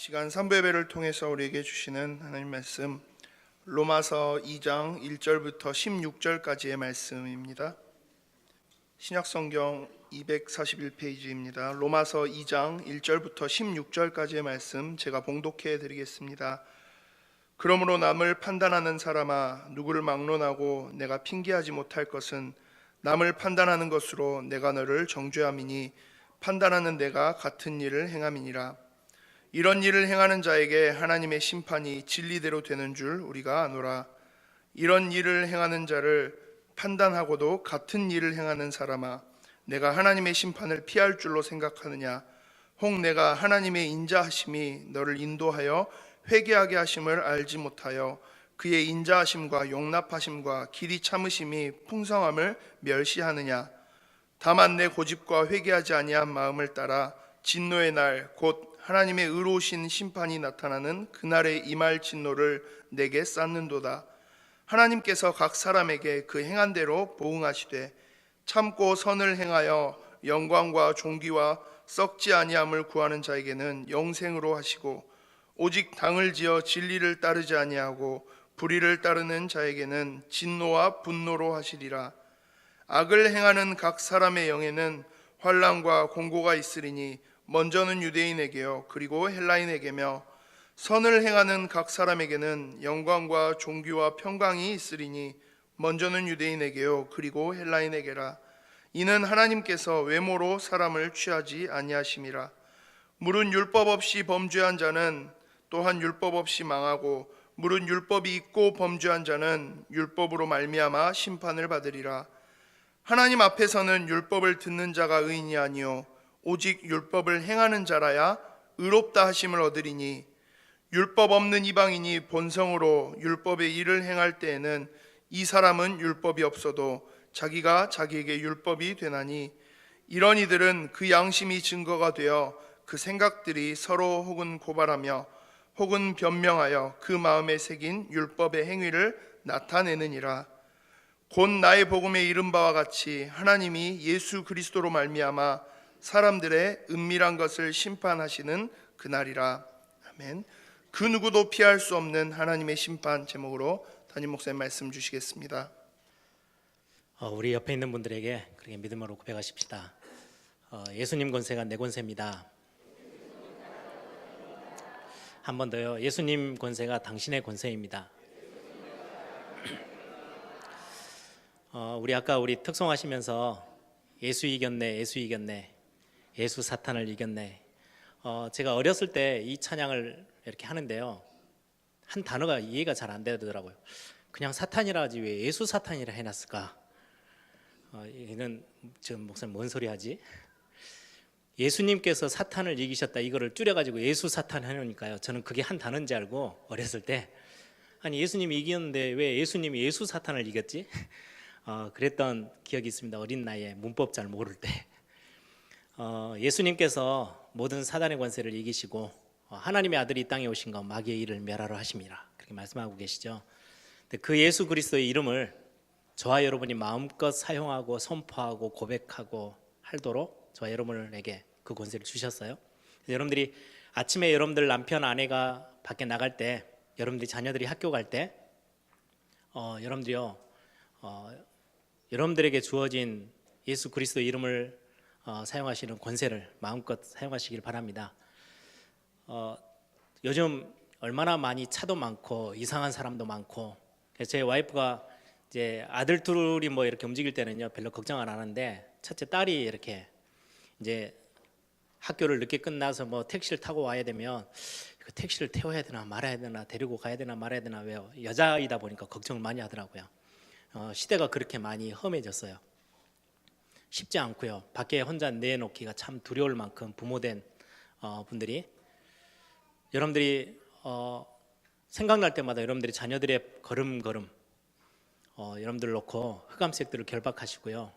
시간 삼부 예배를 통해서 우리에게 주시는 하나님 말씀 로마서 2장 1절부터 16절까지의 말씀입니다. 신약성경 241페이지입니다. 로마서 2장 1절부터 16절까지의 말씀 제가 봉독해 드리겠습니다. 그러므로 남을 판단하는 사람아, 누구를 막론하고 내가 핑계하지 못할 것은 남을 판단하는 것으로 내가 너를 정죄함이니 판단하는 내가 같은 일을 행함이니라. 이런 일을 행하는 자에게 하나님의 심판이 진리대로 되는 줄 우리가 아노라. 이런 일을 행하는 자를 판단하고도 같은 일을 행하는 사람아, 내가 하나님의 심판을 피할 줄로 생각하느냐? 혹 내가 하나님의 인자하심이 너를 인도하여 회개하게 하심을 알지 못하여 그의 인자하심과 용납하심과 길이 참으심이 풍성함을 멸시하느냐? 다만 내 고집과 회개하지 아니한 마음을 따라 진노의 날 곧 하나님의 의로우신 심판이 나타나는 그날에 임할 진노를 내게 쌓는도다. 하나님께서 각 사람에게 그 행한 대로 보응하시되 참고 선을 행하여 영광과 존귀와 썩지 아니함을 구하는 자에게는 영생으로 하시고, 오직 당을 지어 진리를 따르지 아니하고 불의를 따르는 자에게는 진노와 분노로 하시리라. 악을 행하는 각 사람의 영에는 환난과 공고가 있으리니 먼저는 유대인에게요 그리고 헬라인에게며, 선을 행하는 각 사람에게는 영광과 존귀와 평강이 있으리니 먼저는 유대인에게요 그리고 헬라인에게라. 이는 하나님께서 외모로 사람을 취하지 아니하심이라. 물은 율법 없이 범죄한 자는 또한 율법 없이 망하고, 물은 율법이 있고 범죄한 자는 율법으로 말미암아 심판을 받으리라. 하나님 앞에서는 율법을 듣는 자가 의인이 아니요 오직 율법을 행하는 자라야 의롭다 하심을 얻으리니, 율법 없는 이방인이 본성으로 율법의 일을 행할 때에는 이 사람은 율법이 없어도 자기가 자기에게 율법이 되나니, 이런 이들은 그 양심이 증거가 되어 그 생각들이 서로 혹은 고발하며 혹은 변명하여 그 마음에 새긴 율법의 행위를 나타내느니라. 곧 나의 복음에 이른 바와 같이 하나님이 예수 그리스도로 말미암아 사람들의 은밀한 것을 심판하시는 그날이라. 아멘. 그 누구도 피할 수 없는 하나님의 심판, 제목으로 담임 목사님 말씀 주시겠습니다. 우리 옆에 있는 분들에게 그렇게 믿음으로 고백하십시다. 예수님 권세가 내 권세입니다. 한 번 더요. 예수님 권세가 당신의 권세입니다. 우리 아까 특송하시면서 예수 이겼네, 예수 이겼네, 예수 사탄을 이겼네. 제가 어렸을 때 이 찬양을 이렇게 하는데요, 한 단어가 이해가 잘 안 되더라고요. 그냥 사탄이라 하지 왜 예수 사탄이라 해놨을까? 이는 지금 목사님 뭔 소리 하지? 예수님께서 사탄을 이기셨다, 이거를 줄여가지고 예수 사탄 해놓으니까요, 저는 그게 한 단어인지 알고 어렸을 때, 아니 예수님이 이겼는데 왜 예수님이 예수 사탄을 이겼지? 그랬던 기억이 있습니다. 어린 나이에 문법 잘 모를 때. 예수님께서 모든 사단의 권세를 이기시고 하나님의 아들이 이 땅에 오신 건 마귀의 일을 멸하러 하심이라, 그렇게 말씀하고 계시죠. 근데 그 예수 그리스도의 이름을 저와 여러분이 마음껏 사용하고 선포하고 고백하고 하도록 저와 여러분에게 그 권세를 주셨어요. 여러분들이 아침에 여러분들 남편 아내가 밖에 나갈 때, 여러분들이 자녀들이 학교 갈 때, 여러분들이요 여러분들에게 주어진 예수 그리스도 이름을 사용하시는 권세를 마음껏 사용하시길 바랍니다. 요즘 얼마나 많이 차도 많고 이상한 사람도 많고, 제 와이프가 이제 아들 둘이 뭐 이렇게 움직일 때는요 별로 걱정을 안 하는데, 첫째 딸이 이렇게 이제 학교를 늦게 끝나서 뭐 택시를 타고 와야 되면 그 택시를 태워야 되나 말아야 되나, 데리고 가야 되나 말아야 되나, 왜요? 여자이다 보니까 걱정을 많이 하더라고요. 시대가 그렇게 많이 험해졌어요. 쉽지 않고요. 밖에 혼자 내놓기가 참 두려울 만큼 부모된 분들이, 여러분들이 생각날 때마다 여러분들이 자녀들의 걸음걸음 여러분들 놓고 흑암색들을 결박하시고요,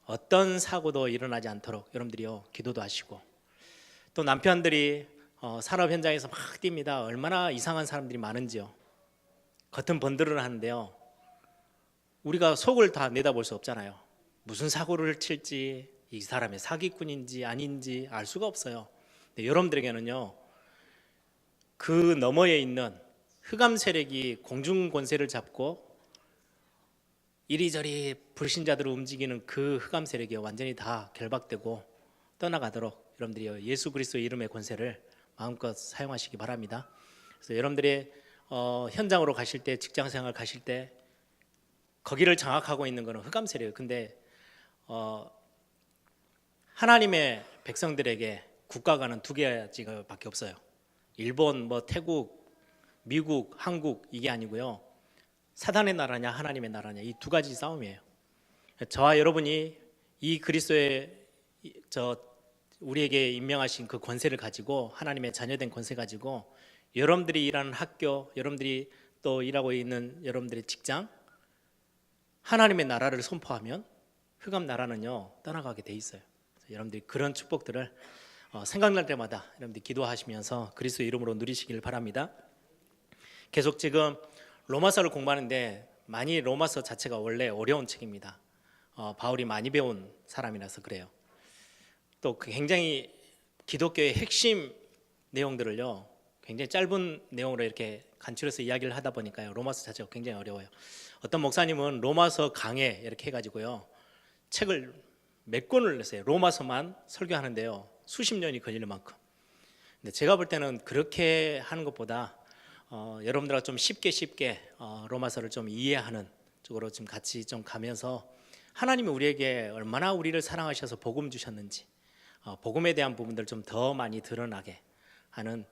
어떤 사고도 일어나지 않도록 여러분들이요 기도도 하시고, 또 남편들이 산업 현장에서 막 뜁니다. 얼마나 이상한 사람들이 많은지요. 겉은 번들을 하는데요, 우리가 속을 다 내다볼 수 없잖아요. 무슨 사고를 칠지, 이 사람의 사기꾼인지 아닌지 알 수가 없어요. 근데 여러분들에게는요 그 너머에 있는 흑암 세력이 공중 권세를 잡고 이리저리 불신자들을 움직이는 그 흑암 세력이 완전히 다 결박되고 떠나가도록 여러분들이 예수 그리스도의 이름의 권세를 마음껏 사용하시기 바랍니다. 그래서 여러분들이 현장으로 가실 때, 직장 생활 가실 때 거기를 장악하고 있는 것은 흑암 세력이에요. 근데 하나님의 백성들에게 국가가는 두 가지밖에 없어요. 일본, 태국, 미국, 한국 이게 아니고요. 사단의 나라냐 하나님의 나라냐 이 두 가지 싸움이에요. 저와 여러분이 이 그리스도의 우리에게 임명하신 그 권세를 가지고 하나님의 자녀된 권세 가지고 여러분들이 일하는 학교, 여러분들이 또 일하고 있는 여러분들의 직장 하나님의 나라를 선포하면 흑암 나라는요 떠나가게 돼 있어요. 여러분들이 그런 축복들을 생각날 때마다 여러분들이 기도하시면서 그리스도 이름으로 누리시길 바랍니다. 계속 지금 로마서를 공부하는데 많이 로마서 자체가 원래 어려운 책입니다. 바울이 많이 배운 사람이라서 그래요. 또 굉장히 기독교의 핵심 내용들을요 굉장히 짧은 내용으로 이렇게 간추려서 이야기를 하다 보니까요 로마서 자체가 굉장히 어려워요. 어떤 목사님은 로마서 강해 이렇게 해가지고요 책을 몇 권을 냈어요. 로마서만 설교하는데요 수십 년이 걸릴 만큼. 근데 제가 볼 때는 그렇게 하는 것보다 여러분들과 좀 쉽게 로마서를 좀 이해하는 쪽으로 좀 같이 좀 가면서 하나님이 우리에게 얼마나 우리를 사랑하셔서 복음 주셨는지 복음에 대한 부분들 좀 더 많이 드러나게 하는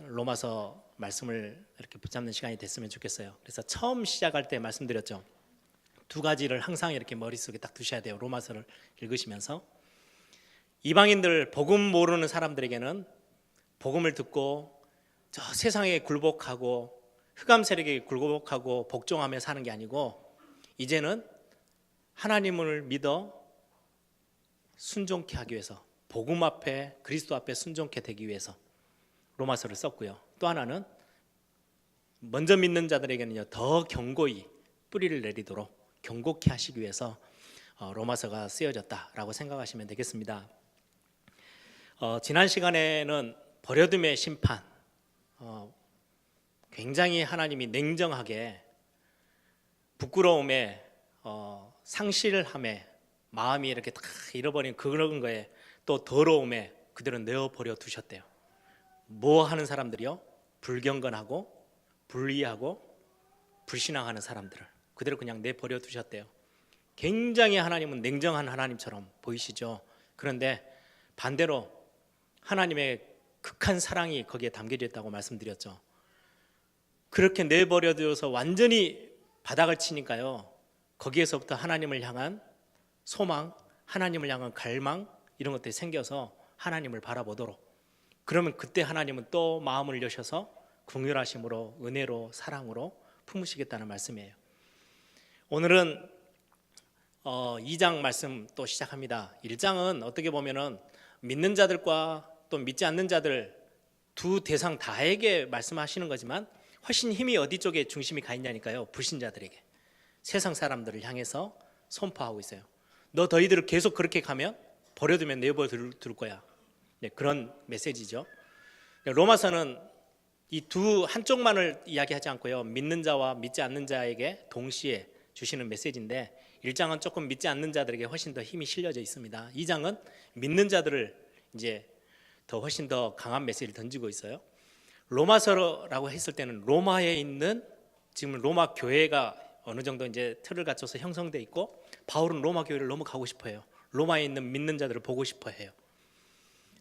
로마서 말씀을 이렇게 붙잡는 시간이 됐으면 좋겠어요. 그래서 처음 시작할 때 말씀드렸죠. 두 가지를 항상 이렇게 머릿속에 딱 두셔야 돼요. 로마서를 읽으시면서 이방인들 복음 모르는 사람들에게는 복음을 듣고 저 세상에 굴복하고 흑암 세력에 굴복하고 복종하며 사는 게 아니고 이제는 하나님을 믿어 순종케 하기 위해서 복음 앞에 그리스도 앞에 순종케 되기 위해서 로마서를 썼고요. 또 하나는 먼저 믿는 자들에게는요 더 견고히 뿌리를 내리도록 견고케 하시기 위해서 로마서가 쓰여졌다라고 생각하시면 되겠습니다. 지난 시간에는 버려둠의 심판, 굉장히 하나님이 냉정하게 부끄러움에 상실함에 마음이 이렇게 다 잃어버린 그런 거에 또 더러움에 그대로 내어버려 두셨대요. 뭐 하는 사람들이요? 불경건하고 불의하고 불신앙하는 사람들을 그대로 그냥 내버려 두셨대요. 굉장히 하나님은 냉정한 하나님처럼 보이시죠. 그런데 반대로 하나님의 극한 사랑이 거기에 담겨져 있다고 말씀드렸죠. 그렇게 내버려 두어서 완전히 바닥을 치니까요 거기에서부터 하나님을 향한 소망, 하나님을 향한 갈망 이런 것들이 생겨서 하나님을 바라보도록, 그러면 그때 하나님은 또 마음을 여셔서 긍휼하심으로 은혜로 사랑으로 품으시겠다는 말씀이에요. 오늘은 2장 말씀 또 시작합니다. 1장은 어떻게 보면은 믿는 자들과 또 믿지 않는 자들 두 대상 다에게 말씀하시는 거지만 훨씬 힘이 어디 쪽에 중심이 가 있냐니까요. 불신자들에게, 세상 사람들을 향해서 선포하고 있어요. 너 너희들을 계속 그렇게 가면 버려두면 내버려 둘 거야. 네, 그런 메시지죠. 로마서는 이 두 한쪽만을 이야기하지 않고요 믿는 자와 믿지 않는 자에게 동시에 주시는 메시지인데 1장은 조금 믿지 않는 자들에게 훨씬 더 힘이 실려져 있습니다. 2장은 믿는 자들을 이제 더 훨씬 더 강한 메시지를 던지고 있어요. 로마서라고 했을 때는 로마에 있는 지금 로마 교회가 어느 정도 이제 틀을 갖춰서 형성돼 있고 바울은 로마 교회를 너무 가고 싶어해요. 로마에 있는 믿는 자들을 보고 싶어해요.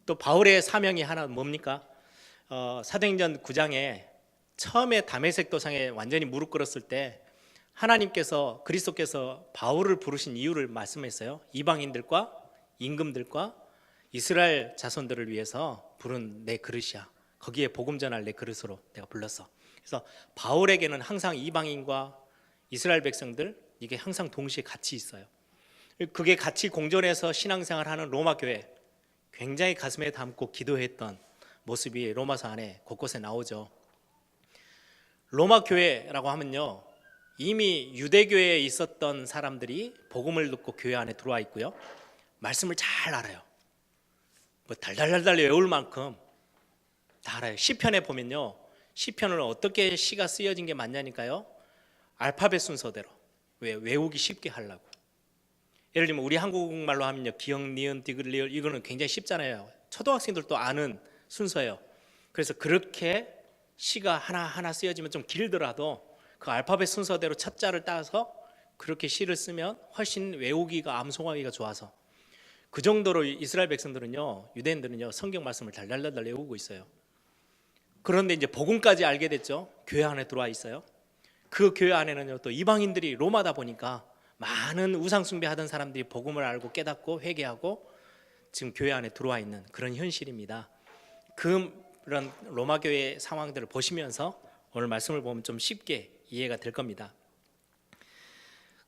또 바울의 사명이 하나 뭡니까? 사도행전 9장에 처음에 다메섹 도상에 완전히 무릎 꿇었을 때 하나님께서 그리스도께서 바울을 부르신 이유를 말씀했어요. 이방인들과 임금들과 이스라엘 자손들을 위해서 부른 내 그릇이야. 거기에 복음 전할 내 그릇으로 내가 불렀어. 그래서 바울에게는 항상 이방인과 이스라엘 백성들 이게 항상 동시에 같이 있어요. 그게 같이 공존해서 신앙생활하는 로마 교회, 굉장히 가슴에 담고 기도했던 모습이 로마서 안에 곳곳에 나오죠. 로마 교회라고 하면요 이미 유대교회에 있었던 사람들이 복음을 듣고 교회 안에 들어와 있고요 말씀을 잘 알아요. 뭐 달달달달 외울 만큼 다 알아요. 시편에 보면요, 시편을 어떻게 시가 쓰여진 게 맞냐니까요, 알파벳 순서대로. 왜? 외우기 쉽게 하려고. 예를 들면 우리 한국말로 하면요, 기역, 니은, 디귿, 리을, 이거는 굉장히 쉽잖아요. 초등학생들도 아는 순서예요. 그래서 그렇게 시가 하나하나 쓰여지면 좀 길더라도 그 알파벳 순서대로 첫 자를 따서 그렇게 시를 쓰면 훨씬 외우기가, 암송하기가 좋아서, 그 정도로 이스라엘 백성들은요, 유대인들은요, 성경 말씀을 달달달달 외우고 있어요. 그런데 이제 복음까지 알게 됐죠. 교회 안에 들어와 있어요. 그 교회 안에는요, 또 이방인들이 로마다 보니까 많은 우상 숭배하던 사람들이 복음을 알고 깨닫고 회개하고 지금 교회 안에 들어와 있는 그런 현실입니다. 그런 로마 교회의 상황들을 보시면서 오늘 말씀을 보면 좀 쉽게 이해가 될 겁니다.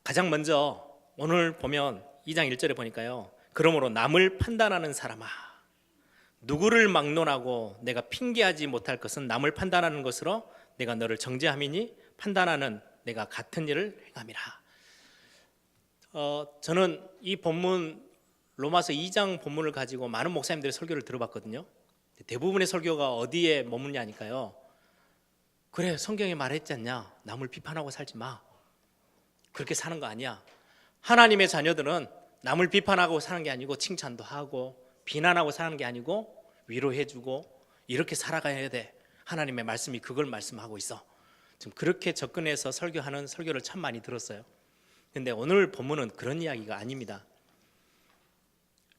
가장 먼저 오늘 보면 2장 1절에 보니까요, 그러므로 남을 판단하는 사람아, 누구를 막론하고 내가 핑계하지 못할 것은 남을 판단하는 것으로 내가 너를 정죄함이니 판단하는 내가 같은 일을 행함이라. 저는 이 본문, 로마서 2장 본문을 가지고 많은 목사님들의 설교를 들어봤거든요. 대부분의 설교가 어디에 머무냐니까요, 그래, 성경에 말했지 않냐, 남을 비판하고 살지 마, 그렇게 사는 거 아니야. 하나님의 자녀들은 남을 비판하고 사는 게 아니고 칭찬도 하고 비난하고 사는 게 아니고 위로해주고 이렇게 살아가야 돼. 하나님의 말씀이 그걸 말씀하고 있어. 지금 그렇게 접근해서 설교하는 설교를 참 많이 들었어요. 근데 오늘 본문은 그런 이야기가 아닙니다.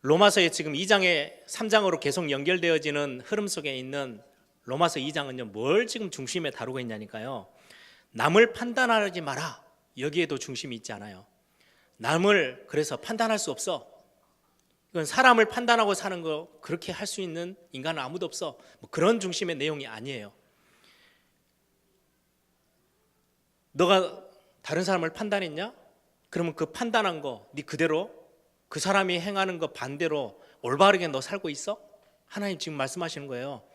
로마서의 지금 2장에 3장으로 계속 연결되어지는 흐름 속에 있는 로마서 2장은요, 뭘 지금 중심에 다루고 있냐니까요, 남을 판단하지 마라, 여기에도 중심이 있지 않아요. 남을 그래서 판단할 수 없어. 이건 사람을 판단하고 사는 거, 그렇게 할 수 있는 인간은 아무도 없어. 뭐 그런 중심의 내용이 아니에요. 너가 다른 사람을 판단했냐? 그러면 그 판단한 거 네 그대로, 그 사람이 행하는 거 반대로 올바르게 너 살고 있어? 하나님 지금 말씀하시는 거예요.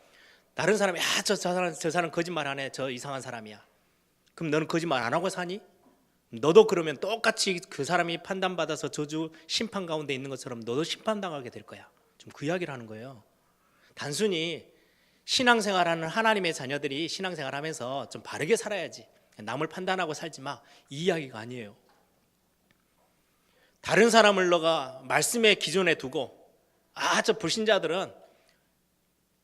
다른 사람이 저 사람 거짓말 하네, 저 이상한 사람이야. 그럼 너는 거짓말 안 하고 사니? 너도 그러면 똑같이 그 사람이 판단받아서 저주 심판 가운데 있는 것처럼 너도 심판당하게 될 거야. 좀 그 이야기를 하는 거예요. 단순히 신앙생활하는 하나님의 자녀들이 신앙생활하면서 좀 바르게 살아야지, 남을 판단하고 살지 마, 이 이야기가 아니에요. 다른 사람을 너가 말씀의 기준에 두고, 저 불신자들은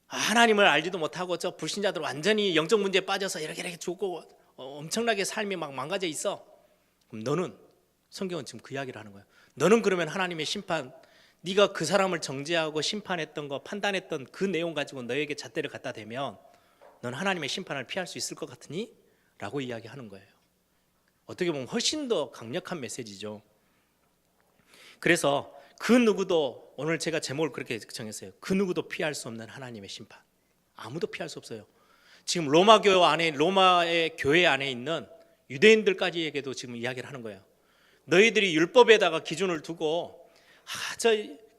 하나님을 알지도 못하고 저 불신자들 완전히 영적 문제에 빠져서 이렇게 죽고 엄청나게 삶이 막 망가져 있어. 그럼 너는, 성경은 지금 그 이야기를 하는 거예요. 너는 그러면 하나님의 심판, 네가 그 사람을 정죄하고 심판했던 거, 판단했던 그 내용 가지고 너에게 잣대를 갖다 대면 넌 하나님의 심판을 피할 수 있을 것 같으니? 라고 이야기하는 거예요. 어떻게 보면 훨씬 더 강력한 메시지죠. 그래서 그 누구도, 오늘 제가 제목을 그렇게 정했어요. 그 누구도 피할 수 없는 하나님의 심판. 아무도 피할 수 없어요. 지금 로마 교회 안에, 로마의 교회 안에 있는 유대인들까지에게도 지금 이야기를 하는 거예요. 너희들이 율법에다가 기준을 두고, 저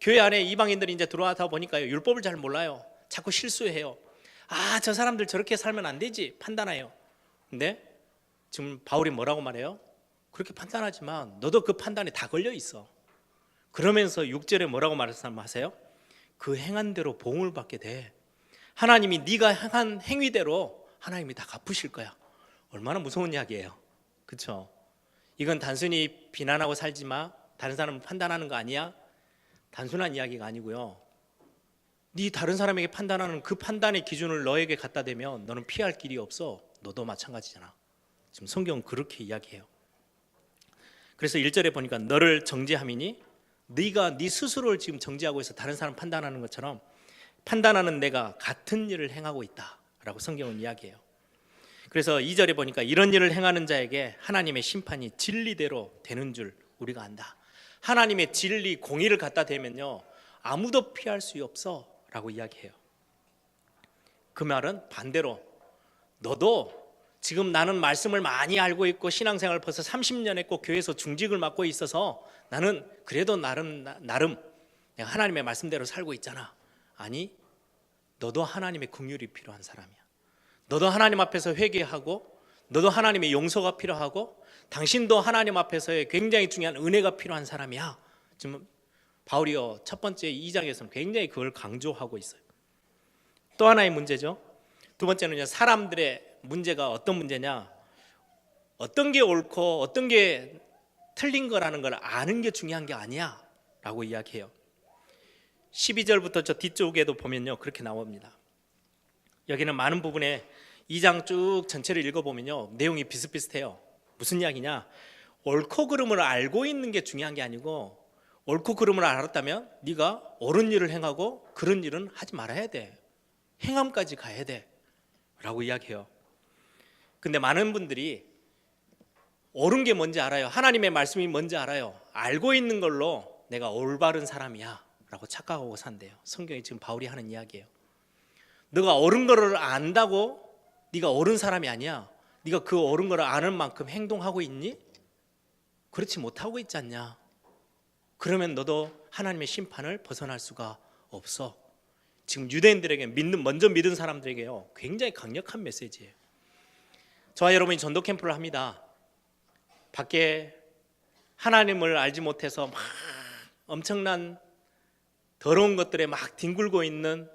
교회 안에 이방인들이 이제 들어와다 보니까요, 율법을 잘 몰라요. 자꾸 실수해요. 저 사람들 저렇게 살면 안 되지, 판단해요. 근데 지금 바울이 뭐라고 말해요? 그렇게 판단하지만 너도 그 판단에 다 걸려 있어. 그러면서 6절에 뭐라고 말씀하세요? 그 행한 대로 보응을 받게 돼. 하나님이 네가 행한 행위대로 하나님이 다 갚으실 거야. 얼마나 무서운 이야기예요. 그렇죠? 이건 단순히 비난하고 살지 마, 다른 사람을 판단하는 거 아니야, 단순한 이야기가 아니고요, 네 다른 사람에게 판단하는 그 판단의 기준을 너에게 갖다 대면 너는 피할 길이 없어. 너도 마찬가지잖아. 지금 성경은 그렇게 이야기해요. 그래서 1절에 보니까 너를 정죄함이니, 네가 네 스스로를 지금 정죄하고 있어. 다른 사람 판단하는 것처럼 판단하는 내가 같은 일을 행하고 있다라고 성경은 이야기해요. 그래서 2절에 보니까 이런 일을 행하는 자에게 하나님의 심판이 진리대로 되는 줄 우리가 안다. 하나님의 진리, 공의를 갖다 대면요, 아무도 피할 수 없어 라고 이야기해요. 그 말은 반대로 너도 지금 나는 말씀을 많이 알고 있고 신앙생활을 벌써 30년 했고 교회에서 중직을 맡고 있어서 나는 그래도 나름 내가 하나님의 말씀대로 살고 있잖아. 아니, 너도 하나님의 긍휼이 필요한 사람이야. 너도 하나님 앞에서 회개하고, 너도 하나님의 용서가 필요하고, 당신도 하나님 앞에서의 굉장히 중요한 은혜가 필요한 사람이야. 지금 바울이요, 첫 번째 2장에서는 굉장히 그걸 강조하고 있어요. 또 하나의 문제죠. 두 번째는요, 사람들의 문제가 어떤 문제냐, 어떤 게 옳고 어떤 게 틀린 거라는 걸 아는 게 중요한 게 아니야 라고 이야기해요. 12절부터 저 뒤쪽에도 보면요, 그렇게 나옵니다. 여기는 많은 부분에 2장 쭉 전체를 읽어보면요, 내용이 비슷비슷해요. 무슨 이야기냐, 옳고 그름을 알고 있는 게 중요한 게 아니고, 옳고 그름을 알았다면 네가 옳은 일을 행하고 그런 일은 하지 말아야 돼, 행함까지 가야 돼 라고 이야기해요. 근데 많은 분들이 옳은 게 뭔지 알아요. 하나님의 말씀이 뭔지 알아요. 알고 있는 걸로 내가 올바른 사람이야 라고 착각하고 산대요. 성경이 지금 바울이 하는 이야기예요. 너가 옳은 거를 안다고 네가 옳은 사람이 아니야. 네가 그 옳은 거를 아는 만큼 행동하고 있니? 그렇지 못하고 있지 않냐? 그러면 너도 하나님의 심판을 벗어날 수가 없어. 지금 유대인들에게 먼저 믿은 사람들에게요, 굉장히 강력한 메시지예요. 저와 여러분이 전도 캠프를 합니다. 밖에 하나님을 알지 못해서 막 엄청난 더러운 것들에 막 뒹굴고 있는,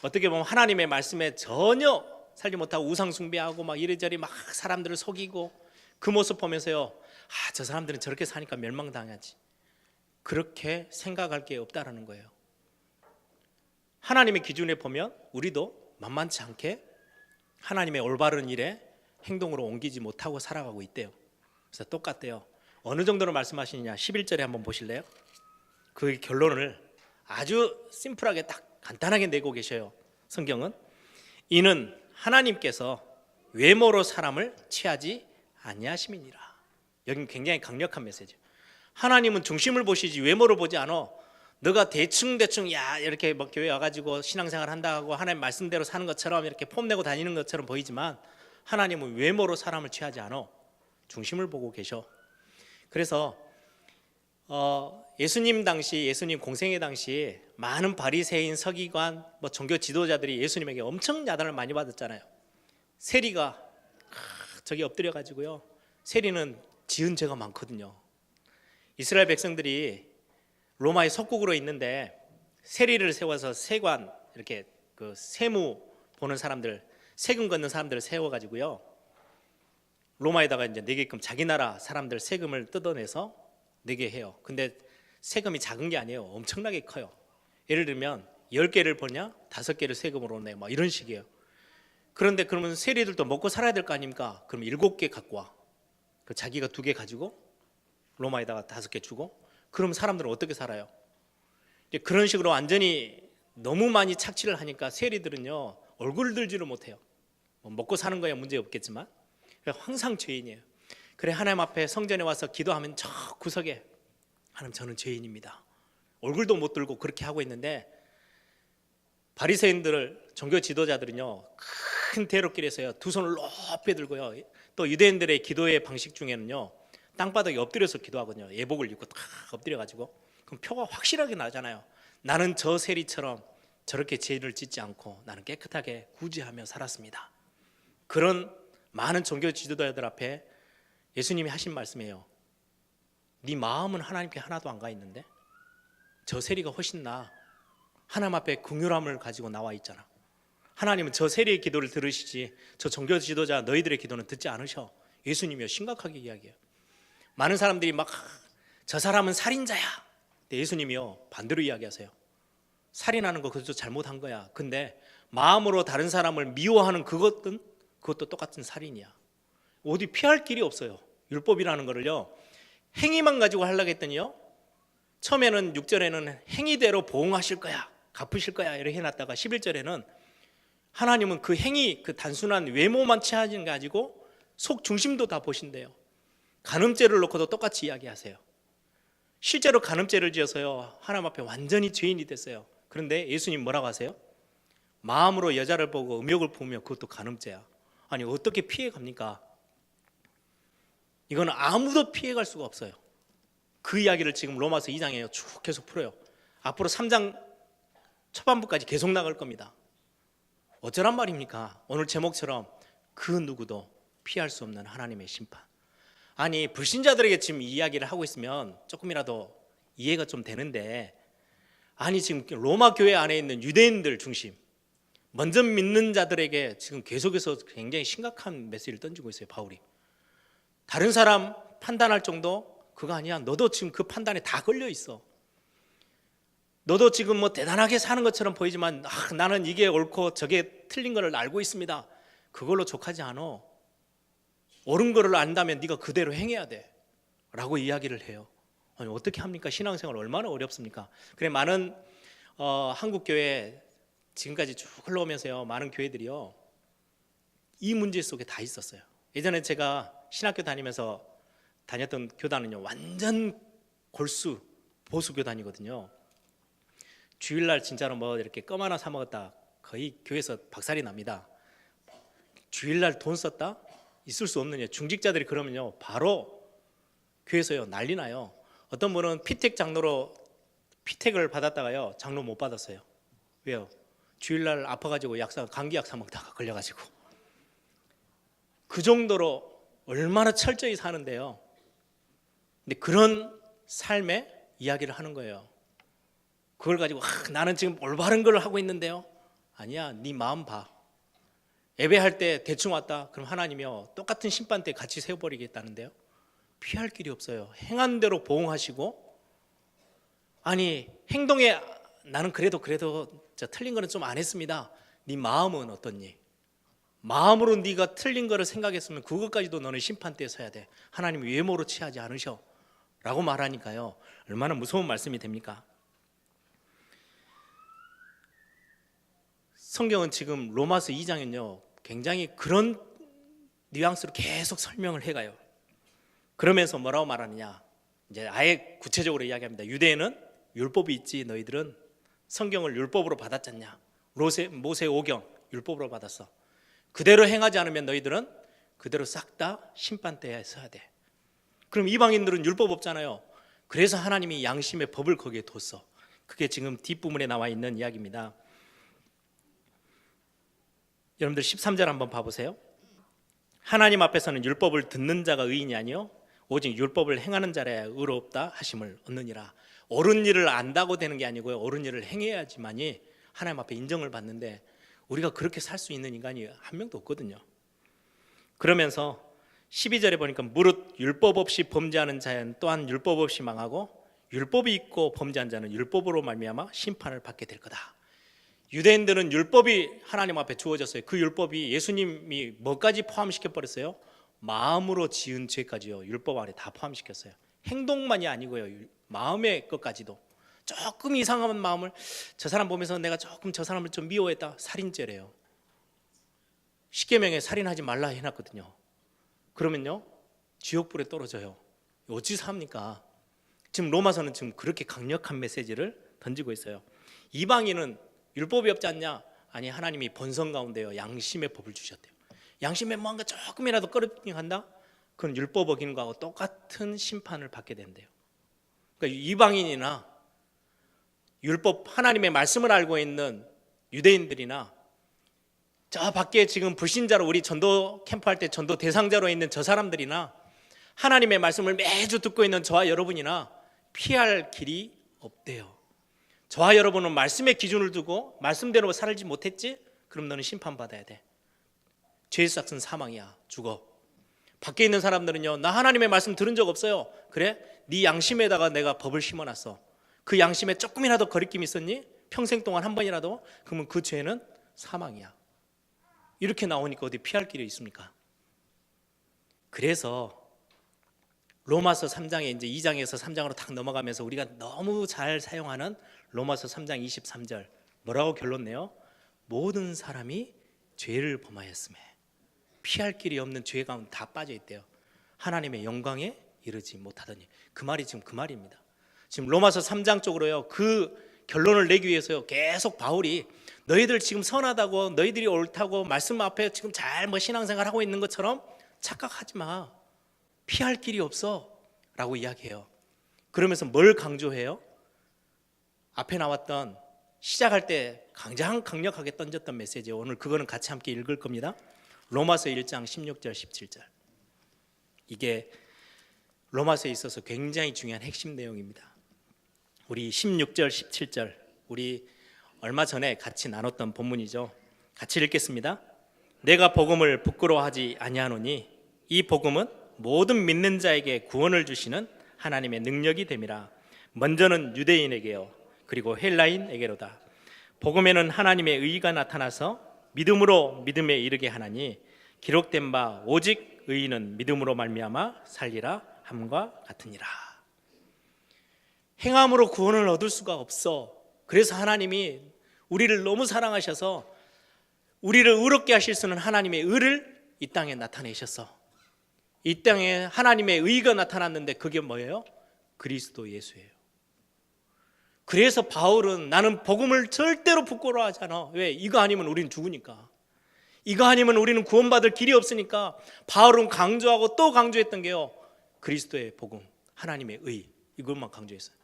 어떻게 보면 하나님의 말씀에 전혀 살지 못하고 우상 숭배하고 막 이리저리 막 사람들을 속이고, 그 모습 보면서요, 저 사람들은 저렇게 사니까 멸망당하지, 그렇게 생각할 게 없다라는 거예요. 하나님의 기준에 보면 우리도 만만치 않게 하나님의 올바른 일에 행동으로 옮기지 못하고 살아가고 있대요. 그래서 똑같대요. 어느 정도로 말씀하시느냐, 11절에 한번 보실래요? 그 결론을 아주 심플하게 딱 간단하게 내고 계셔요. 성경은 이는 하나님께서 외모로 사람을 취하지 아니하심이니라. 여기는 굉장히 강력한 메시지예요. 하나님은 중심을 보시지 외모를 보지 않아. 너가 대충 이렇게 뭐 교회 와가지고 신앙생활 한다고 하나님 말씀대로 사는 것처럼 이렇게 폼내고 다니는 것처럼 보이지만, 하나님은 외모로 사람을 취하지 않아. 중심을 보고 계셔. 그래서 예수님 당시, 예수님 공생애 당시 많은 바리새인, 서기관, 뭐 종교 지도자들이 예수님에게 엄청 야단을 많이 받았잖아요. 세리가 저기 엎드려 가지고요, 세리는 지은 죄가 많거든요. 이스라엘 백성들이 로마의 속국으로 있는데 세리를 세워서 세관, 이렇게 그 세무 보는 사람들, 세금 걷는 사람들을 세워 가지고요, 로마에다가 이제 내게끔 자기 나라 사람들 세금을 뜯어내서 내게 해요. 근데 세금이 작은 게 아니에요. 엄청나게 커요. 예를 들면 10개를 버냐 5개를 세금으로 내, 막 이런 식이에요. 그런데 그러면 세리들도 먹고 살아야 될 거 아닙니까? 그럼 7개 갖고 와. 자기가 2개 가지고 로마에다가 5개 주고, 그럼 사람들은 어떻게 살아요? 이제 그런 식으로 완전히 너무 많이 착취를 하니까 세리들은요, 얼굴을 들지를 못해요. 뭐 먹고 사는 거야 문제 없겠지만 항상 죄인이에요. 그래, 하나님 앞에 성전에 와서 기도하면 저 구석에 하나님 저는 죄인입니다, 얼굴도 못 들고 그렇게 하고 있는데, 바리새인들, 종교 지도자들은요, 큰 대로길에서요 2손을 높이 들고요, 또 유대인들의 기도의 방식 중에는요, 땅바닥에 엎드려서 기도하거든요. 예복을 입고 탁 엎드려가지고. 그럼 표가 확실하게 나잖아요. 나는 저 세리처럼 저렇게 죄를 짓지 않고 나는 깨끗하게 구제하며 살았습니다. 그런 많은 종교 지도자들 앞에 예수님이 하신 말씀이에요. 네 마음은 하나님께 하나도 안 가 있는데 저 세리가 훨씬 나아. 하나님 앞에 긍휼함을 가지고 나와 있잖아. 하나님은 저 세리의 기도를 들으시지 저 종교 지도자 너희들의 기도는 듣지 않으셔. 예수님이요, 심각하게 이야기해요. 많은 사람들이 막 저 사람은 살인자야. 예수님이요, 반대로 이야기하세요. 살인하는 거 그것도 잘못한 거야. 근데 마음으로 다른 사람을 미워하는 그것도 똑같은 살인이야. 어디 피할 길이 없어요. 율법이라는 거를요, 행위만 가지고 하려고 했더니요, 처음에는 6절에는 행위대로 보응하실 거야, 갚으실 거야 이렇게 해놨다가 11절에는 하나님은 그 행위, 그 단순한 외모만 취하는 게 가지고 속 중심도 다 보신대요. 간음죄를 놓고도 똑같이 이야기하세요. 실제로 간음죄를 지어서요, 하나님 앞에 완전히 죄인이 됐어요. 그런데 예수님 뭐라고 하세요? 마음으로 여자를 보고 음욕을 보면 그것도 간음죄야. 아니 어떻게 피해갑니까? 이건 아무도 피해갈 수가 없어요. 그 이야기를 지금 로마서 2장에 쭉 계속 풀어요. 앞으로 3장 초반부까지 계속 나갈 겁니다. 어쩌란 말입니까? 오늘 제목처럼 그 누구도 피할 수 없는 하나님의 심판. 아니 불신자들에게 지금 이 이야기를 하고 있으면 조금이라도 이해가 좀 되는데, 아니 지금 로마 교회 안에 있는 유대인들 중심, 먼저 믿는 자들에게 지금 계속해서 굉장히 심각한 메시지를 던지고 있어요, 바울이. 다른 사람 판단할 정도 그거 아니야. 너도 지금 그 판단에 다 걸려 있어. 너도 지금 뭐 대단하게 사는 것처럼 보이지만 나는 이게 옳고 저게 틀린 거를 알고 있습니다. 그걸로 족하지 않아. 옳은 거를 안다면 네가 그대로 행해야 돼 라고 이야기를 해요. 아니, 어떻게 합니까? 신앙생활 얼마나 어렵습니까? 그래, 많은 한국 교회 지금까지 쭉 흘러오면서요, 많은 교회들이요 이 문제 속에 다 있었어요. 예전에 제가 신학교 다니면서 다녔던 교단은요 완전 골수 보수 교단이거든요. 주일날 진짜로 뭐 이렇게 껌 하나 사 먹었다 거의 교회에서 박살이 납니다. 주일날 돈 썼다? 있을 수 없는 일. 중직자들이 그러면요 바로 교회에서요 난리 나요. 어떤 분은 피택 장로로 피택을 받았다가요 장로 못 받았어요. 왜요? 주일날 아파가지고 감기약 사 먹다가 걸려가지고. 그 정도로 얼마나 철저히 사는데요. 근데 그런 삶의 이야기를 하는 거예요. 그걸 가지고 나는 지금 올바른 걸 하고 있는데요. 아니야, 네 마음 봐. 예배할 때 대충 왔다 그럼 하나님이요 똑같은 심판대 같이 세워버리겠다는데요. 피할 길이 없어요. 행한 대로 보응하시고, 아니 행동에 나는 그래도 저 틀린 거는 좀 안 했습니다. 네 마음은 어떻니? 마음으로 네가 틀린 거를 생각했으면 그것까지도 너는 심판대에 서야 돼. 하나님 외모로 취하지 않으셔 라고 말하니까요 얼마나 무서운 말씀이 됩니까? 성경은 지금 로마서 2장은요 굉장히 그런 뉘앙스로 계속 설명을 해가요. 그러면서 뭐라고 말하느냐, 이제 아예 구체적으로 이야기합니다. 유대인은 율법이 있지, 너희들은 성경을 율법으로 받았잖냐. 모세 오경 율법으로 받았어. 그대로 행하지 않으면 너희들은 그대로 싹 다 심판대에 서야 돼. 그럼 이방인들은 율법 없잖아요. 그래서 하나님이 양심의 법을 거기에 뒀어. 그게 지금 뒷부분에 나와 있는 이야기입니다. 여러분들 13절 한번 봐보세요. 하나님 앞에서는 율법을 듣는 자가 의인이 아니요 오직 율법을 행하는 자라야 의롭다 하심을 얻느니라. 옳은 일을 안다고 되는 게 아니고요 옳은 일을 행해야지만이 하나님 앞에 인정을 받는데, 우리가 그렇게 살 수 있는 인간이 한 명도 없거든요. 그러면서 12절에 보니까 무릇 율법 없이 범죄하는 자는 또한 율법 없이 망하고 율법이 있고 범죄한 자는 율법으로 말미암아 심판을 받게 될 거다. 유대인들은 율법이 하나님 앞에 주어졌어요. 그 율법이 예수님이 뭐까지 포함시켜 버렸어요? 마음으로 지은 죄까지요 율법 안에 다 포함시켰어요. 행동만이 아니고요 마음의 것까지도. 조금 이상한 마음을, 저 사람 보면서 내가 조금 저 사람을 좀 미워했다, 살인죄래요. 십계명에 살인하지 말라 해놨거든요. 그러면요 지옥불에 떨어져요. 어찌 삽니까? 지금 로마서는 지금 그렇게 강력한 메시지를 던지고 있어요. 이방인은 율법이 없지 않냐? 아니, 하나님이 본성 가운데요 양심의 법을 주셨대요. 양심에 뭔가 조금이라도 꺼리낀한다? 그건 율법 어기는 거하고 똑같은 심판을 받게 된대요. 그러니까 이방인이나 율법 하나님의 말씀을 알고 있는 유대인들이나 저 밖에 지금 불신자로 우리 전도 캠프 할 때 전도 대상자로 있는 저 사람들이나 하나님의 말씀을 매주 듣고 있는 저와 여러분이나 피할 길이 없대요. 저와 여러분은 말씀의 기준을 두고 말씀대로 살지 못했지? 그럼 너는 심판받아야 돼. 죄의 삭은 사망이야. 죽어. 밖에 있는 사람들은요 나 하나님의 말씀 들은 적 없어요. 그래? 네 양심에다가 내가 법을 심어놨어. 그 양심에 조금이라도 거리낌이 있었니? 평생 동안 한 번이라도? 그러면 그 죄는 사망이야. 이렇게 나오니까 어디 피할 길이 있습니까? 그래서 로마서 3장에 이제 2장에서 3장으로 딱 넘어가면서 우리가 너무 잘 사용하는 로마서 3장 23절 뭐라고 결론 내요? 모든 사람이 죄를 범하였음에 피할 길이 없는 죄 가운데 다 빠져 있대요. 하나님의 영광에 이르지 못하더니. 그 말이 지금 그 말입니다. 지금 로마서 3장 쪽으로요 그 결론을 내기 위해서요 계속 바울이 너희들 지금 선하다고 너희들이 옳다고 말씀 앞에 지금 잘 뭐 신앙생활 하고 있는 것처럼 착각하지 마. 피할 길이 없어 라고 이야기해요. 그러면서 뭘 강조해요? 앞에 나왔던 시작할 때 가장 강력하게 던졌던 메시지, 오늘 그거는 같이 함께 읽을 겁니다. 로마서 1장 16절 17절. 이게 로마서에 있어서 굉장히 중요한 핵심 내용입니다. 우리 16절 17절 우리 얼마 전에 같이 나눴던 본문이죠. 같이 읽겠습니다. 내가 복음을 부끄러워하지 아니하노니 이 복음은 모든 믿는 자에게 구원을 주시는 하나님의 능력이 됨이라. 먼저는 유대인에게요 그리고 헬라인에게로다. 복음에는 하나님의 의가 나타나서 믿음으로 믿음에 이르게 하나니 기록된 바 오직 의인은 믿음으로 말미암아 살리라 함과 같으니라. 행함으로 구원을 얻을 수가 없어. 그래서 하나님이 우리를 너무 사랑하셔서 우리를 의롭게 하실 수 있는 하나님의 의를 이 땅에 나타내셨어. 이 땅에 하나님의 의가 나타났는데 그게 뭐예요? 그리스도 예수예요. 그래서 바울은 나는 복음을 절대로 부끄러워하지 않아. 왜? 이거 아니면 우리는 죽으니까. 이거 아니면 우리는 구원받을 길이 없으니까 바울은 강조하고 또 강조했던 게요, 그리스도의 복음, 하나님의 의, 이것만 강조했어요.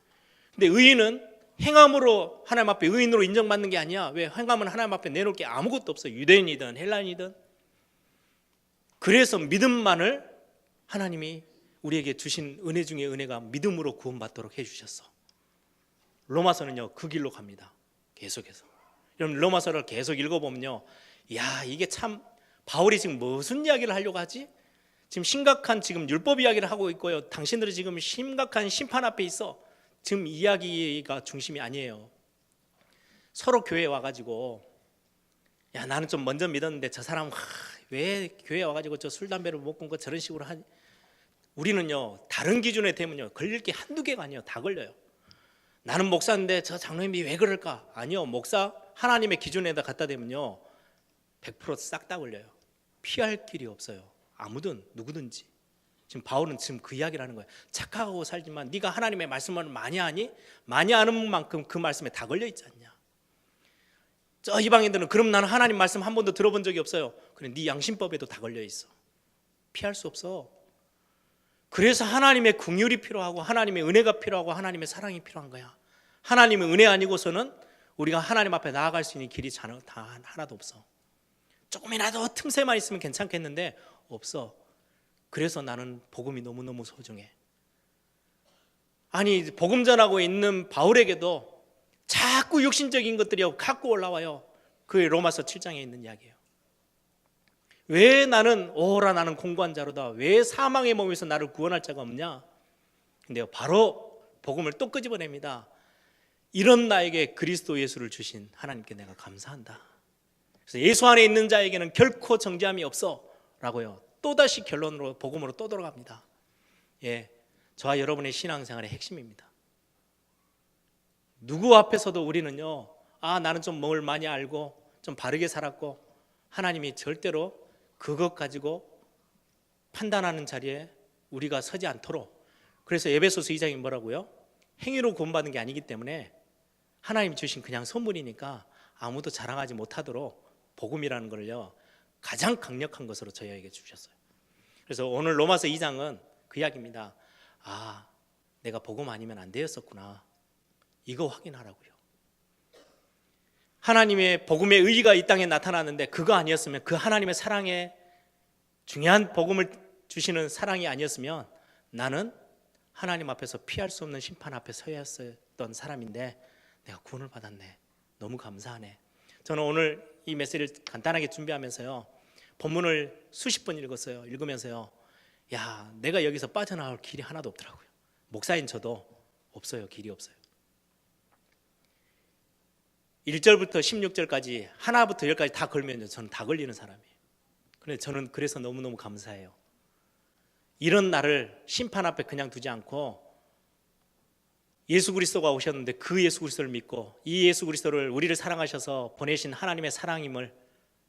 근데 의인은 행함으로 하나님 앞에 의인으로 인정받는 게 아니야. 왜? 행함은 하나님 앞에 내놓을 게 아무것도 없어. 유대인이든 헬라인이든. 그래서 믿음만을 하나님이 우리에게 주신 은혜 중에 은혜가 믿음으로 구원받도록 해주셨어. 로마서는요 그 길로 갑니다. 계속해서. 여러분 로마서를 계속 읽어보면요, 야 이게 참 바울이 지금 무슨 이야기를 하려고 하지? 지금 심각한 지금 율법 이야기를 하고 있고요, 당신들이 지금 심각한 심판 앞에 있어. 지금 이야기가 중심이 아니에요. 서로 교회에 와가지고 야 나는 좀 먼저 믿었는데 저 사람 왜 교회에 와가지고 저 술 담배를 못 끊고 저런 식으로 하니? 우리는요 다른 기준에 대면요 걸릴 게 한두 개가 아니에요. 다 걸려요. 나는 목사인데 저 장로님이 왜 그럴까? 아니요, 목사 하나님의 기준에다 갖다 대면요 100% 싹 다 걸려요. 피할 길이 없어요. 아무든 누구든지. 지금 바울은 지금 그 이야기를 하는 거예요. 착하고 살지만 네가 하나님의 말씀을 많이 하니? 많이 아는 만큼 그 말씀에 다 걸려 있지 않냐. 저 이방인들은 그럼 나는 하나님 말씀 한 번도 들어본 적이 없어요. 그래, 네 양심법에도 다 걸려 있어. 피할 수 없어. 그래서 하나님의 긍휼이 필요하고 하나님의 은혜가 필요하고 하나님의 사랑이 필요한 거야. 하나님의 은혜 아니고서는 우리가 하나님 앞에 나아갈 수 있는 길이 다 하나도 없어. 조금이라도 틈새만 있으면 괜찮겠는데 없어. 그래서 나는 복음이 너무너무 소중해. 아니 복음 전하고 있는 바울에게도 자꾸 육신적인 것들이 갖고 올라와요. 그게 로마서 7장에 있는 이야기예요. 왜 나는 오라 나는 공고한 자로다. 왜 사망의 몸에서 나를 구원할 자가 없냐. 근데요 바로 복음을 또 끄집어냅니다. 이런 나에게 그리스도 예수를 주신 하나님께 내가 감사한다. 그래서 예수 안에 있는 자에게는 결코 정죄함이 없어 라고요. 또다시 결론으로 복음으로 또 돌아갑니다. 예, 저와 여러분의 신앙생활의 핵심입니다. 누구 앞에서도 우리는요 나는 좀 뭘 많이 알고 좀 바르게 살았고, 하나님이 절대로 그것 가지고 판단하는 자리에 우리가 서지 않도록. 그래서 에베소서 2장이 뭐라고요? 행위로 구원받은 게 아니기 때문에 하나님이 주신 그냥 선물이니까 아무도 자랑하지 못하도록 복음이라는 걸요 가장 강력한 것으로 저희에게 주셨어요. 그래서 오늘 로마서 2장은 그 이야기입니다. 내가 복음 아니면 안 되었었구나. 이거 확인하라고요. 하나님의 복음의 의의가 이 땅에 나타나는데 그거 아니었으면, 그 하나님의 사랑의 중요한 복음을 주시는 사랑이 아니었으면 나는 하나님 앞에서 피할 수 없는 심판 앞에 서야 했었던 사람인데 내가 구원을 받았네. 너무 감사하네. 저는 오늘 이 메시지를 간단하게 준비하면서요 본문을 수십 번 읽었어요. 읽으면서요 야 내가 여기서 빠져나올 길이 하나도 없더라고요. 목사인 저도 없어요. 길이 없어요. 1절부터 16절까지 하나부터 10까지 다 걸면요 저는 다 걸리는 사람이에요. 그런데 저는 그래서 너무너무 감사해요. 이런 나를 심판 앞에 그냥 두지 않고 예수 그리스도가 오셨는데 그 예수 그리스도를 믿고, 이 예수 그리스도를 우리를 사랑하셔서 보내신 하나님의 사랑임을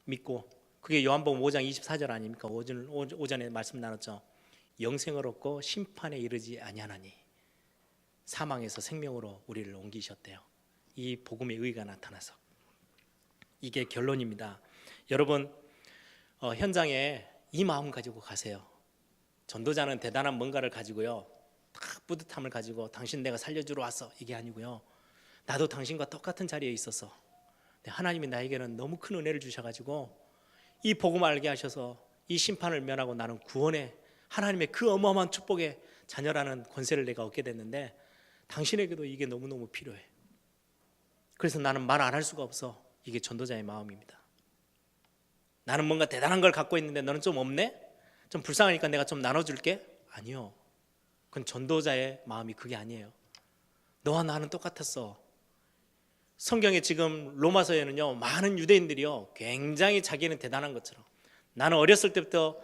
믿고, 그게 요한복음 5장 24절 아닙니까? 오전에 말씀 나눴죠. 영생을 얻고 심판에 이르지 아니하나니 사망에서 생명으로 우리를 옮기셨대요. 이 복음의 의의가 나타나서. 이게 결론입니다. 여러분 현장에 이 마음 가지고 가세요. 전도자는 대단한 뭔가를 가지고요 딱 뿌듯함을 가지고 당신 내가 살려주러 왔어 이게 아니고요, 나도 당신과 똑같은 자리에 있었어. 하나님이 나에게는 너무 큰 은혜를 주셔가지고 이 복음을 알게 하셔서 이 심판을 면하고 나는 구원의 하나님의 그 어마어마한 축복의 자녀라는 권세를 내가 얻게 됐는데 당신에게도 이게 너무너무 필요해. 그래서 나는 말 안 할 수가 없어. 이게 전도자의 마음입니다. 나는 뭔가 대단한 걸 갖고 있는데 너는 좀 없네? 좀 불쌍하니까 내가 좀 나눠줄게? 아니요. 그건 전도자의 마음이 그게 아니에요. 너와 나는 똑같았어. 성경에 지금 로마서에는요, 많은 유대인들이요, 굉장히 자기는 대단한 것처럼, 나는 어렸을 때부터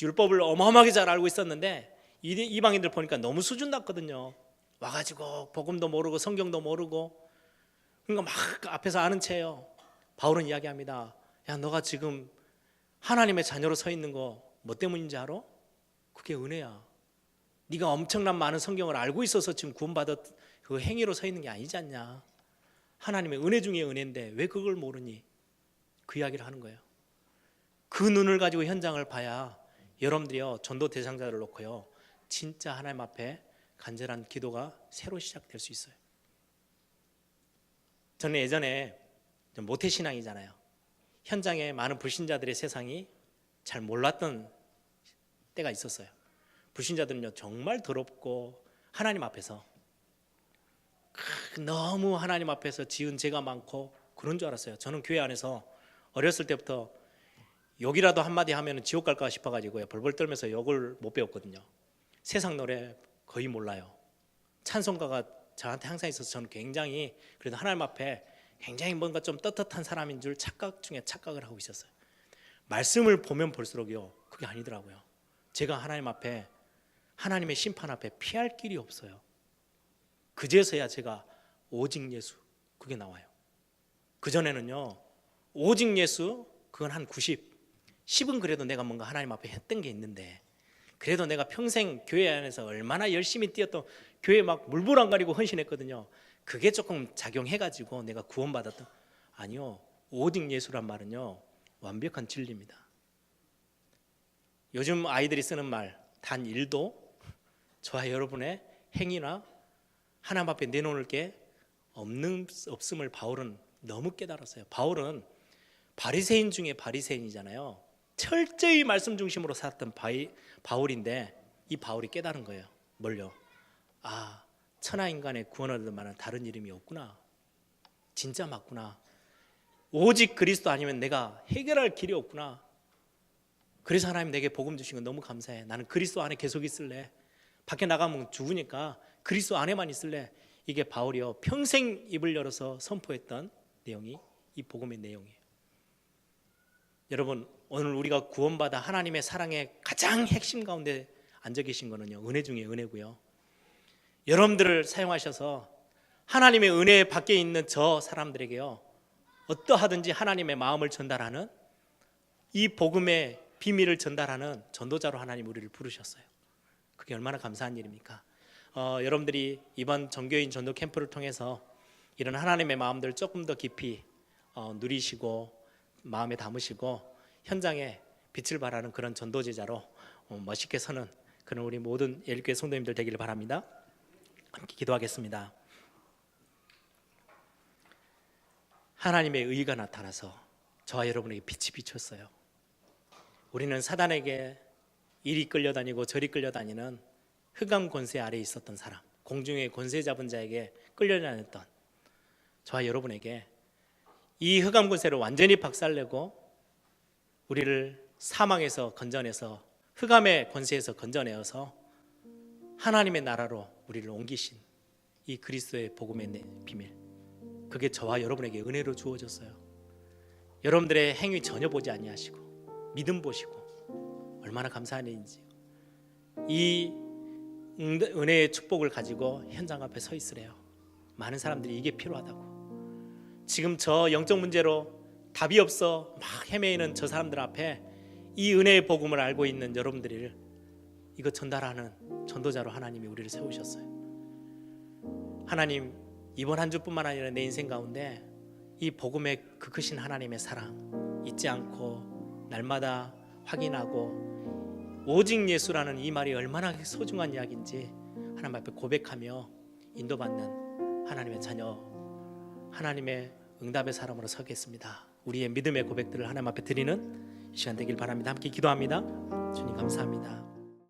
율법을 어마어마하게 잘 알고 있었는데 이방인들 보니까 너무 수준 낮거든요. 와가지고 복음도 모르고 성경도 모르고, 그러니까 막 앞에서 아는 체예요. 바울은 이야기합니다. 야, 너가 지금 하나님의 자녀로 서 있는 거 뭐 때문인지 알아? 그게 은혜야. 네가 엄청난 많은 성경을 알고 있어서 지금 구원받았 그 행위로 서 있는 게 아니지 않냐. 하나님의 은혜 중에 은혜인데 왜 그걸 모르니? 그 이야기를 하는 거예요. 그 눈을 가지고 현장을 봐야 여러분들이요, 전도 대상자를 놓고요, 진짜 하나님 앞에 간절한 기도가 새로 시작될 수 있어요. 저는 예전에 모태신앙이잖아요. 현장에 많은 불신자들의 세상이 잘 몰랐던 때가 있었어요. 불신자들은요, 정말 더럽고 하나님 앞에서 너무 하나님 앞에서 지은 죄가 많고 그런 줄 알았어요. 저는 교회 안에서 어렸을 때부터 욕이라도 한마디 하면 지옥 갈까 싶어가지고요, 벌벌 떨면서 욕을 못 배웠거든요. 세상 노래 거의 몰라요. 찬송가가 저한테 항상 있어서 저는 굉장히, 그래도 하나님 앞에 굉장히 뭔가 좀 떳떳한 사람인 줄 착각 중에 착각을 하고 있었어요. 말씀을 보면 볼수록요, 그게 아니더라고요. 제가 하나님 앞에, 하나님의 심판 앞에 피할 길이 없어요. 그제서야 제가 오직 예수, 그게 나와요. 그전에는요, 오직 예수, 그건 한 90, 10은 그래도 내가 뭔가 하나님 앞에 했던 게 있는데, 그래도 내가 평생 교회 안에서 얼마나 열심히 뛰었던, 교회 막 물불 안 가리고 헌신했거든요. 그게 조금 작용해가지고 내가 구원받았던, 아니요, 오직 예수란 말은요, 완벽한 진리입니다. 요즘 아이들이 쓰는 말 단 1도 저와 여러분의 행위나 하나님 앞에 내놓을 게 없음을 바울은 너무 깨달았어요. 바울은 바리새인 중에 바리새인이잖아요. 철저히 말씀 중심으로 살았던 바울인데, 이 바울이 깨달은 거예요. 뭘요? 아, 천하인간의 구원을 얻을 만한 다른 이름이 없구나. 진짜 맞구나. 오직 그리스도 아니면 내가 해결할 길이 없구나. 그래서 하나님 내게 복음 주신 건 너무 감사해. 나는 그리스도 안에 계속 있을래. 밖에 나가면 죽으니까 그리스도 안에만 있을래. 이게 바울이요, 평생 입을 열어서 선포했던 내용이 이 복음의 내용이에요. 여러분, 오늘 우리가 구원받아 하나님의 사랑의 가장 핵심 가운데 앉아 계신 거는요, 은혜 중에 은혜고요. 여러분들을 사용하셔서 하나님의 은혜 밖에 있는 저 사람들에게요, 어떠하든지 하나님의 마음을 전달하는, 이 복음의 비밀을 전달하는 전도자로 하나님 우리를 부르셨어요. 그게 얼마나 감사한 일입니까? 여러분들이 이번 정교인 전도 캠프를 통해서 이런 하나님의 마음들 조금 더 깊이 누리시고 마음에 담으시고 현장에 빛을 발하는 그런 전도제자로 멋있게 서는 그런 우리 모든 예일교회 성도님들 되기를 바랍니다. 함께 기도하겠습니다. 하나님의 의가 나타나서 저와 여러분에게 빛이 비쳤어요. 우리는 사단에게 이리 끌려다니고 저리 끌려다니는 흑암 권세 아래에 있었던 사람, 공중의 권세 잡은 자에게 끌려다녔던 저와 여러분에게 이 흑암 권세를 완전히 박살내고 우리를 사망에서 건져내서, 흑암의 권세에서 건져내어서 하나님의 나라로 우리를 옮기신 이 그리스도의 복음의 비밀, 그게 저와 여러분에게 은혜로 주어졌어요. 여러분들의 행위 전혀 보지 아니하시고 믿음 보시고 얼마나 감사한 일인지, 이 은혜의 축복을 가지고 현장 앞에 서 있으래요. 많은 사람들이 이게 필요하다고. 지금 저 영적 문제로 답이 없어 막 헤매이는 저 사람들 앞에 이 은혜의 복음을 알고 있는 여러분들을 이거 전달하는 전도자로 하나님이 우리를 세우셨어요. 하나님, 이번 한 주뿐만 아니라 내 인생 가운데 이 복음의 그 크신 하나님의 사랑 잊지 않고 날마다 확인하고, 오직 예수라는 이 말이 얼마나 소중한 이야기인지 하나님 앞에 고백하며 인도받는 하나님의 자녀, 하나님의 응답의 사람으로 서겠습니다. 우리의 믿음의 고백들을 하나님 앞에 드리는 이 시간 되길 바랍니다. 함께 기도합니다. 주님 감사합니다.